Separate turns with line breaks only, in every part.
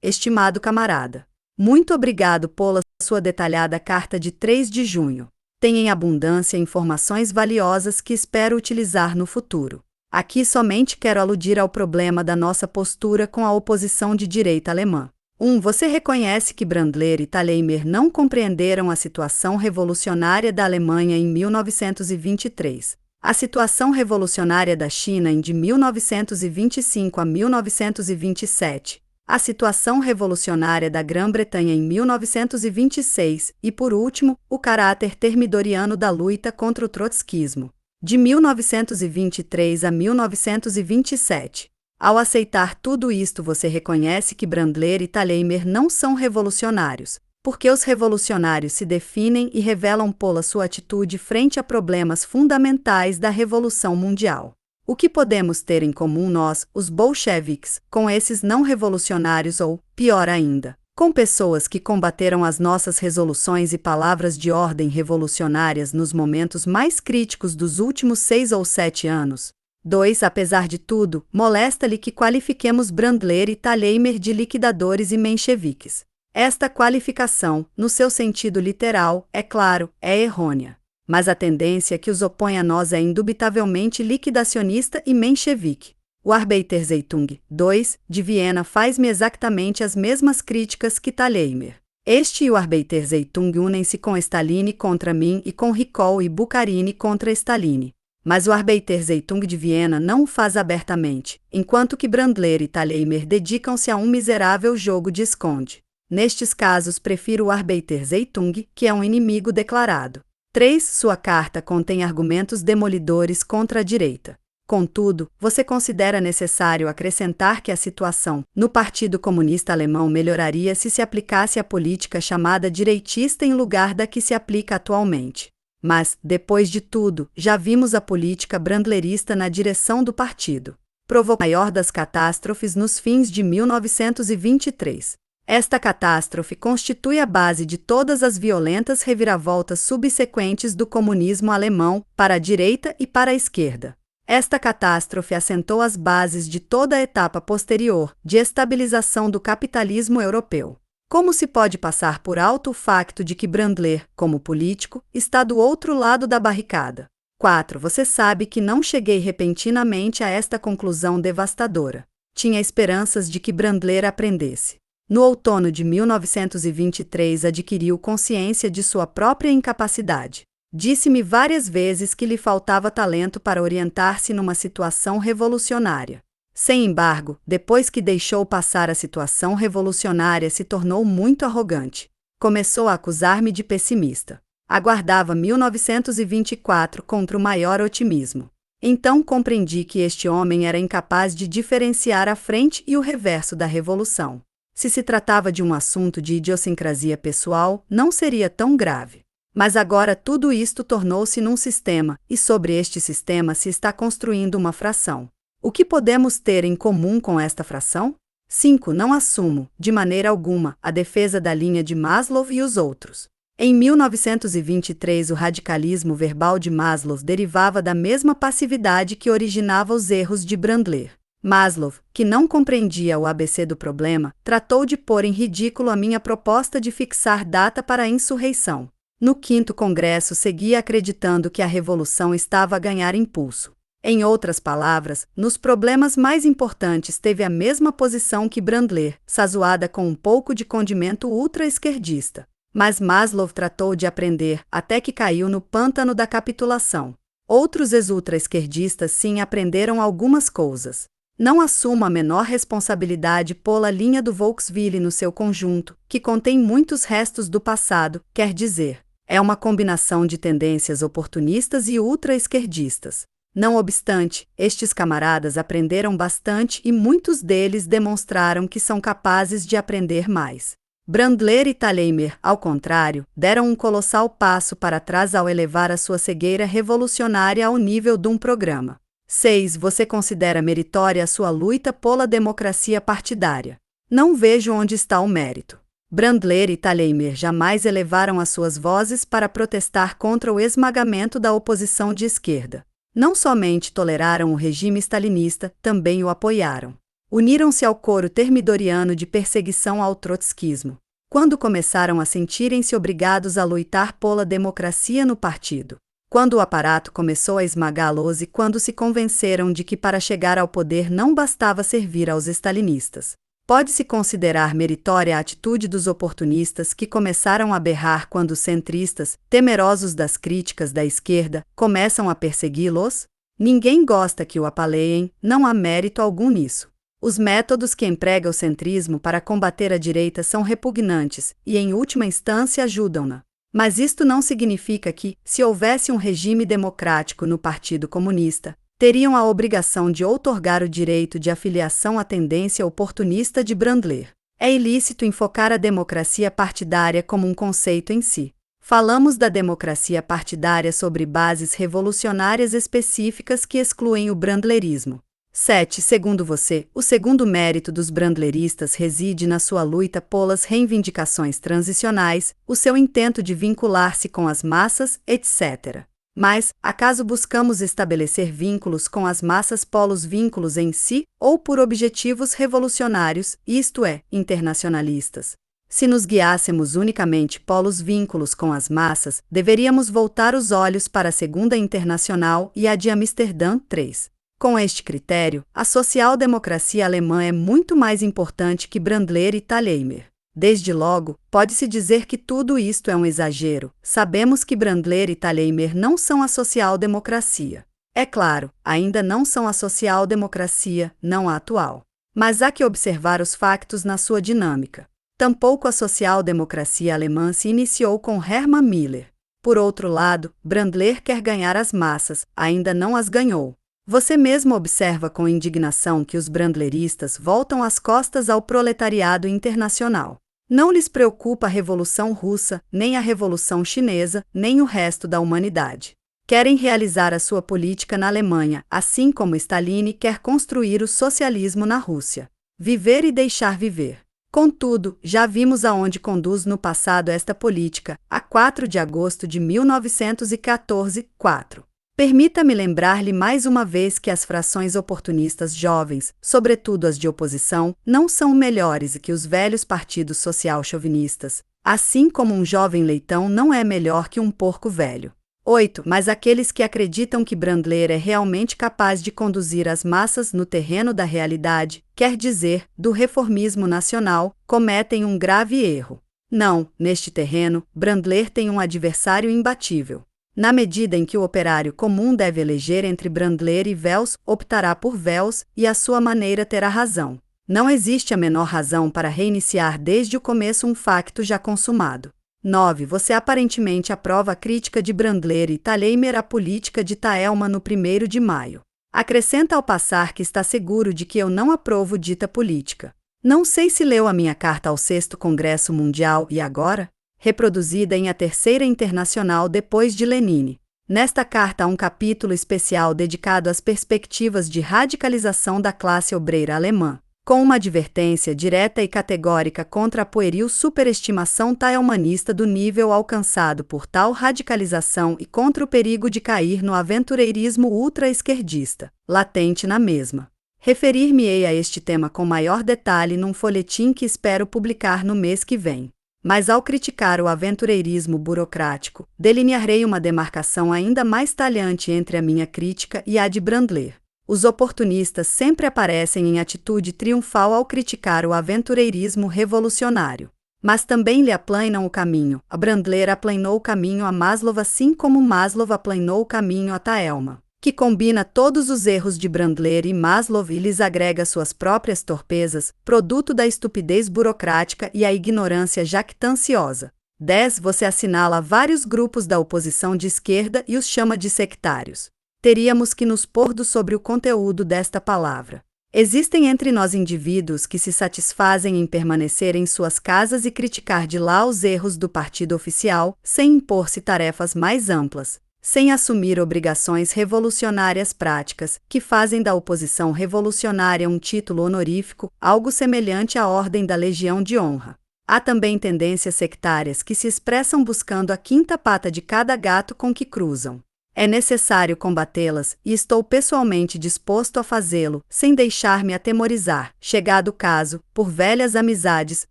Estimado camarada, muito obrigado pela sua detalhada carta de 3 de junho. Tem em abundância informações valiosas que espero utilizar no futuro. Aqui somente quero aludir ao problema da nossa postura com a oposição de direita alemã. 1. Você reconhece que Brandler e Thalheimer não compreenderam a situação revolucionária da Alemanha em 1923. A situação revolucionária da China de 1925 a 1927. A situação revolucionária da Grã-Bretanha em 1926 e, por último, o caráter termidoriano da luta contra o trotskismo, de 1923 a 1927. Ao aceitar tudo isto, você reconhece que Brandler e Thalheimer não são revolucionários, porque os revolucionários se definem e revelam pela sua atitude frente a problemas fundamentais da Revolução Mundial. O que podemos ter em comum nós, os bolcheviques, com esses não revolucionários ou, pior ainda, com pessoas que combateram as nossas resoluções e palavras de ordem revolucionárias nos momentos mais críticos dos últimos 6 ou 7 anos? 2. Apesar de tudo, molesta-lhe que qualifiquemos Brandler e Thalheimer de liquidadores e mencheviques. Esta qualificação, no seu sentido literal, é claro, é errônea. Mas a tendência que os opõe a nós é indubitavelmente liquidacionista e menchevique. O Arbeiterzeitung, 2, de Viena faz-me exatamente as mesmas críticas que Thalheimer. Este e o Arbeiterzeitung unem-se com Stalin contra mim e com Ricol e Bukharin contra Stalin. Mas o Arbeiterzeitung de Viena não o faz abertamente, enquanto que Brandler e Thalheimer dedicam-se a um miserável jogo de esconde. Nestes casos prefiro o Arbeiterzeitung, que é um inimigo declarado. 3. Sua carta contém argumentos demolidores contra a direita. Contudo, você considera necessário acrescentar que a situação no Partido Comunista Alemão melhoraria se aplicasse a política chamada direitista em lugar da que se aplica atualmente. Mas, depois de tudo, já vimos a política brandlerista na direção do partido. Provocou a maior das catástrofes nos fins de 1923. Esta catástrofe constitui a base de todas as violentas reviravoltas subsequentes do comunismo alemão para a direita e para a esquerda. Esta catástrofe assentou as bases de toda a etapa posterior de estabilização do capitalismo europeu. Como se pode passar por alto o facto de que Brandler, como político, está do outro lado da barricada? 4. Você sabe que não cheguei repentinamente a esta conclusão devastadora. Tinha esperanças de que Brandler aprendesse. No outono de 1923 adquiriu consciência de sua própria incapacidade. Disse-me várias vezes que lhe faltava talento para orientar-se numa situação revolucionária. Sem embargo, depois que deixou passar a situação revolucionária, se tornou muito arrogante. Começou a acusar-me de pessimista. Aguardava 1924 contra o maior otimismo. Então compreendi que este homem era incapaz de diferenciar a frente e o reverso da revolução. Se se tratava de um assunto de idiosincrasia pessoal, não seria tão grave. Mas agora tudo isto tornou-se num sistema, e sobre este sistema se está construindo uma fração. O que podemos ter em comum com esta fração? 5. Não assumo, de maneira alguma, a defesa da linha de Maslow e os outros. Em 1923, o radicalismo verbal de Maslow derivava da mesma passividade que originava os erros de Brandler. Maslow, que não compreendia o ABC do problema, tratou de pôr em ridículo a minha proposta de fixar data para a insurreição. No 5º Congresso seguia acreditando que a revolução estava a ganhar impulso. Em outras palavras, nos problemas mais importantes teve a mesma posição que Brandler, sazoada com um pouco de condimento ultra-esquerdista. Mas Maslow tratou de aprender até que caiu no pântano da capitulação. Outros ex-ultra-esquerdistas sim aprenderam algumas coisas. Não assumo a menor responsabilidade pela linha do Volkswille no seu conjunto, que contém muitos restos do passado, quer dizer, é uma combinação de tendências oportunistas e ultra-esquerdistas. Não obstante, estes camaradas aprenderam bastante e muitos deles demonstraram que são capazes de aprender mais. Brandler e Thalheimer, ao contrário, deram um colossal passo para trás ao elevar a sua cegueira revolucionária ao nível de um programa. 6. Você considera meritória a sua luta pela democracia partidária. Não vejo onde está o mérito. Brandler e Thalheimer jamais elevaram as suas vozes para protestar contra o esmagamento da oposição de esquerda. Não somente toleraram o regime stalinista, também o apoiaram. Uniram-se ao coro termidoriano de perseguição ao trotskismo, quando começaram a sentirem-se obrigados a lutar pela democracia no partido. Quando o aparato começou a esmagá-los e quando se convenceram de que para chegar ao poder não bastava servir aos stalinistas. Pode-se considerar meritória a atitude dos oportunistas que começaram a berrar quando os centristas, temerosos das críticas da esquerda, começam a persegui-los? Ninguém gosta que o apaleiem, não há mérito algum nisso. Os métodos que emprega o centrismo para combater a direita são repugnantes e, em última instância, ajudam-na. Mas isto não significa que, se houvesse um regime democrático no Partido Comunista, teriam a obrigação de outorgar o direito de afiliação à tendência oportunista de Brandler. É ilícito enfocar a democracia partidária como um conceito em si. Falamos da democracia partidária sobre bases revolucionárias específicas que excluem o brandlerismo. 7. Segundo você, o segundo mérito dos brandleristas reside na sua luta pelas reivindicações transicionais, o seu intento de vincular-se com as massas, etc. Mas, acaso buscamos estabelecer vínculos com as massas pelos vínculos em si, ou por objetivos revolucionários, isto é, internacionalistas? Se nos guiássemos unicamente pelos vínculos com as massas, deveríamos voltar os olhos para a Segunda Internacional e a de Amsterdã III. Com este critério, a social-democracia alemã é muito mais importante que Brandler e Thalheimer. Desde logo, pode-se dizer que tudo isto é um exagero. Sabemos que Brandler e Thalheimer não são a social-democracia. É claro, ainda não são a social-democracia, não a atual. Mas há que observar os factos na sua dinâmica. Tampouco a social-democracia alemã se iniciou com Hermann Miller. Por outro lado, Brandler quer ganhar as massas, ainda não as ganhou. Você mesmo observa com indignação que os brandleristas voltam as costas ao proletariado internacional. Não lhes preocupa a Revolução Russa, nem a Revolução Chinesa, nem o resto da humanidade. Querem realizar a sua política na Alemanha, assim como Stalin quer construir o socialismo na Rússia. Viver e deixar viver. Contudo, já vimos aonde conduz no passado esta política, a 4 de agosto de 1914, 4. Permita-me lembrar-lhe mais uma vez que as frações oportunistas jovens, sobretudo as de oposição, não são melhores que os velhos partidos social-chauvinistas, assim como um jovem leitão não é melhor que um porco velho. 8. Mas aqueles que acreditam que Brandler é realmente capaz de conduzir as massas no terreno da realidade, quer dizer, do reformismo nacional, cometem um grave erro. Não, neste terreno, Brandler tem um adversário imbatível. Na medida em que o operário comum deve eleger entre Brandler e Wels, optará por Wels, e à sua maneira terá razão. Não existe a menor razão para reiniciar desde o começo um facto já consumado. 9. Você aparentemente aprova a crítica de Brandler e Thalheimer à política de Thalmann no 1º de maio. Acrescenta ao passar que está seguro de que eu não aprovo dita política. Não sei se leu a minha carta ao 6º Congresso Mundial e agora? Reproduzida em A Terceira Internacional depois de Lenine. Nesta carta há um capítulo especial dedicado às perspectivas de radicalização da classe obreira alemã, com uma advertência direta e categórica contra a pueril superestimação thalmanista do nível alcançado por tal radicalização e contra o perigo de cair no aventureirismo ultra-esquerdista, latente na mesma. Referir-me-ei a este tema com maior detalhe num folhetim que espero publicar no mês que vem. Mas ao criticar o aventureirismo burocrático, delinearei uma demarcação ainda mais talhante entre a minha crítica e a de Brandler. Os oportunistas sempre aparecem em atitude triunfal ao criticar o aventureirismo revolucionário. Mas também lhe aplanam o caminho. A Brandler aplanou o caminho a Maslow assim como Maslow aplanou o caminho a Thalmann, que combina todos os erros de Brandler e Maslow e lhes agrega suas próprias torpezas, produto da estupidez burocrática e a ignorância jactanciosa. 10. Você assinala vários grupos da oposição de esquerda e os chama de sectários. Teríamos que nos pôr sobre o conteúdo desta palavra. Existem entre nós indivíduos que se satisfazem em permanecer em suas casas e criticar de lá os erros do partido oficial, sem impor-se tarefas mais amplas, sem assumir obrigações revolucionárias práticas, que fazem da oposição revolucionária um título honorífico, algo semelhante à Ordem da Legião de Honra. Há também tendências sectárias que se expressam buscando a quinta pata de cada gato com que cruzam. É necessário combatê-las e estou pessoalmente disposto a fazê-lo, sem deixar-me atemorizar, chegado o caso, por velhas amizades,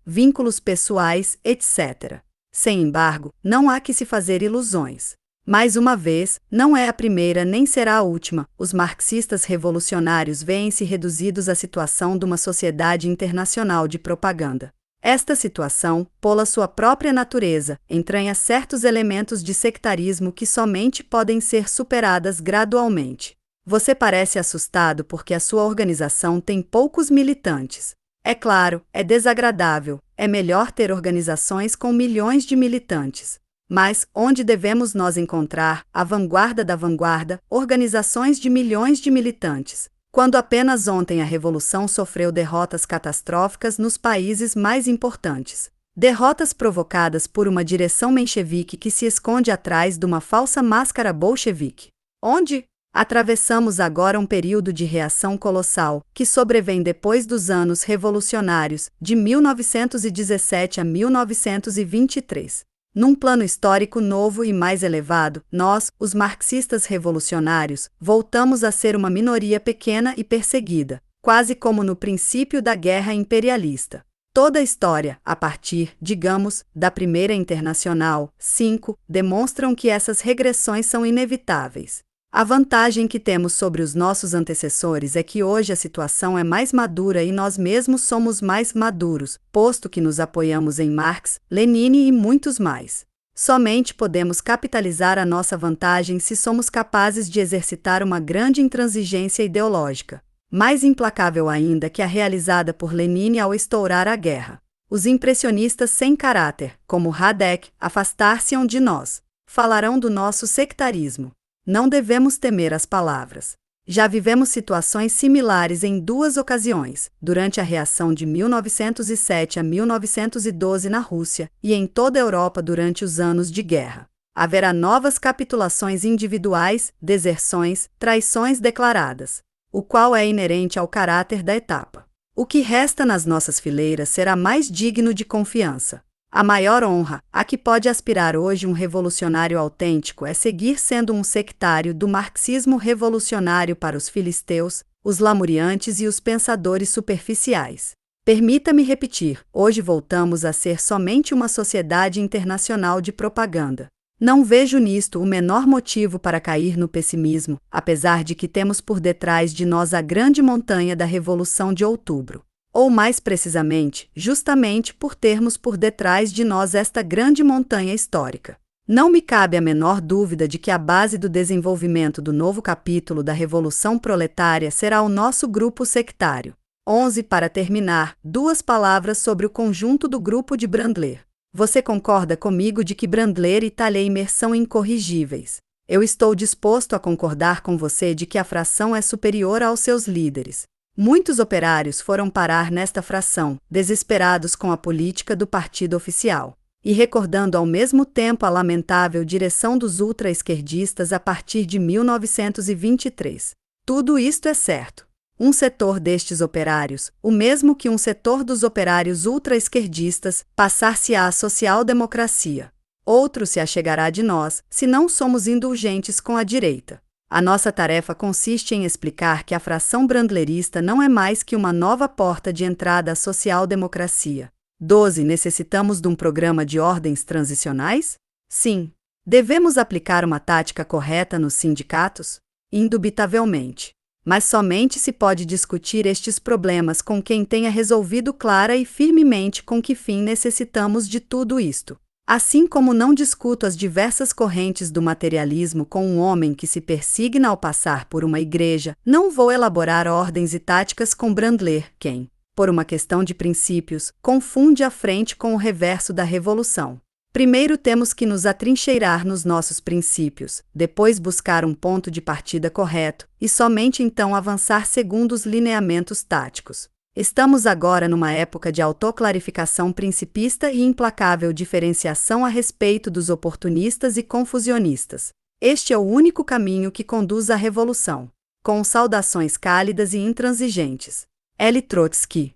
vínculos pessoais, etc. Sem embargo, não há que se fazer ilusões. Mais uma vez, não é a primeira nem será a última, os marxistas revolucionários veem-se reduzidos à situação de uma sociedade internacional de propaganda. Esta situação, pela sua própria natureza, entranha certos elementos de sectarismo que somente podem ser superadas gradualmente. Você parece assustado porque a sua organização tem poucos militantes. É claro, é desagradável, é melhor ter organizações com milhões de militantes. Mas, onde devemos nós encontrar, a vanguarda da vanguarda, organizações de milhões de militantes? Quando apenas ontem a revolução sofreu derrotas catastróficas nos países mais importantes. Derrotas provocadas por uma direção menchevique que se esconde atrás de uma falsa máscara bolchevique. Onde? Atravessamos agora um período de reação colossal, que sobrevém depois dos anos revolucionários, de 1917 a 1923. Num plano histórico novo e mais elevado, nós, os marxistas revolucionários, voltamos a ser uma minoria pequena e perseguida, quase como no princípio da guerra imperialista. Toda a história, a partir, digamos, da Primeira Internacional, 5, demonstram que essas regressões são inevitáveis. A vantagem que temos sobre os nossos antecessores é que hoje a situação é mais madura e nós mesmos somos mais maduros, posto que nos apoiamos em Marx, Lenine e muitos mais. Somente podemos capitalizar a nossa vantagem se somos capazes de exercitar uma grande intransigência ideológica, mais implacável ainda que a realizada por Lenine ao estourar a guerra. Os impressionistas sem caráter, como Hadeck, afastar-se-ão de nós. Falarão do nosso sectarismo. Não devemos temer as palavras. Já vivemos situações similares em duas ocasiões, durante a reação de 1907 a 1912 na Rússia e em toda a Europa durante os anos de guerra. Haverá novas capitulações individuais, deserções, traições declaradas, o qual é inerente ao caráter da etapa. O que resta nas nossas fileiras será mais digno de confiança. A maior honra a que pode aspirar hoje um revolucionário autêntico é seguir sendo um sectário do marxismo revolucionário para os filisteus, os lamuriantes e os pensadores superficiais. Permita-me repetir, hoje voltamos a ser somente uma sociedade internacional de propaganda. Não vejo nisto o menor motivo para cair no pessimismo, apesar de que temos por detrás de nós a grande montanha da Revolução de Outubro. Ou mais precisamente, justamente por termos por detrás de nós esta grande montanha histórica. Não me cabe a menor dúvida de que a base do desenvolvimento do novo capítulo da Revolução Proletária será o nosso grupo sectário. 11. Para terminar, 2 palavras sobre o conjunto do grupo de Brandler. Você concorda comigo de que Brandler e Thalheimer são incorrigíveis? Eu estou disposto a concordar com você de que a fração é superior aos seus líderes. Muitos operários foram parar nesta fração, desesperados com a política do partido oficial, e recordando ao mesmo tempo a lamentável direção dos ultra-esquerdistas a partir de 1923. Tudo isto é certo. Um setor destes operários, o mesmo que um setor dos operários ultra-esquerdistas, passar-se-á à social-democracia. Outro se achegará de nós, se não somos indulgentes com a direita. A nossa tarefa consiste em explicar que a fração brandlerista não é mais que uma nova porta de entrada à social-democracia. 12. Necessitamos de um programa de ordens transicionais? Sim. Devemos aplicar uma tática correta nos sindicatos? Indubitavelmente. Mas somente se pode discutir estes problemas com quem tenha resolvido clara e firmemente com que fim necessitamos de tudo isto. Assim como não discuto as diversas correntes do materialismo com um homem que se persigna ao passar por uma igreja, não vou elaborar ordens e táticas com Brandler, quem, por uma questão de princípios, confunde a frente com o reverso da revolução. Primeiro temos que nos atrincheirar nos nossos princípios, depois buscar um ponto de partida correto, e somente então avançar segundo os lineamentos táticos. Estamos agora numa época de autoclarificação principista e implacável diferenciação a respeito dos oportunistas e confusionistas. Este é o único caminho que conduz à revolução. Com saudações cálidas e intransigentes. L. Trotsky.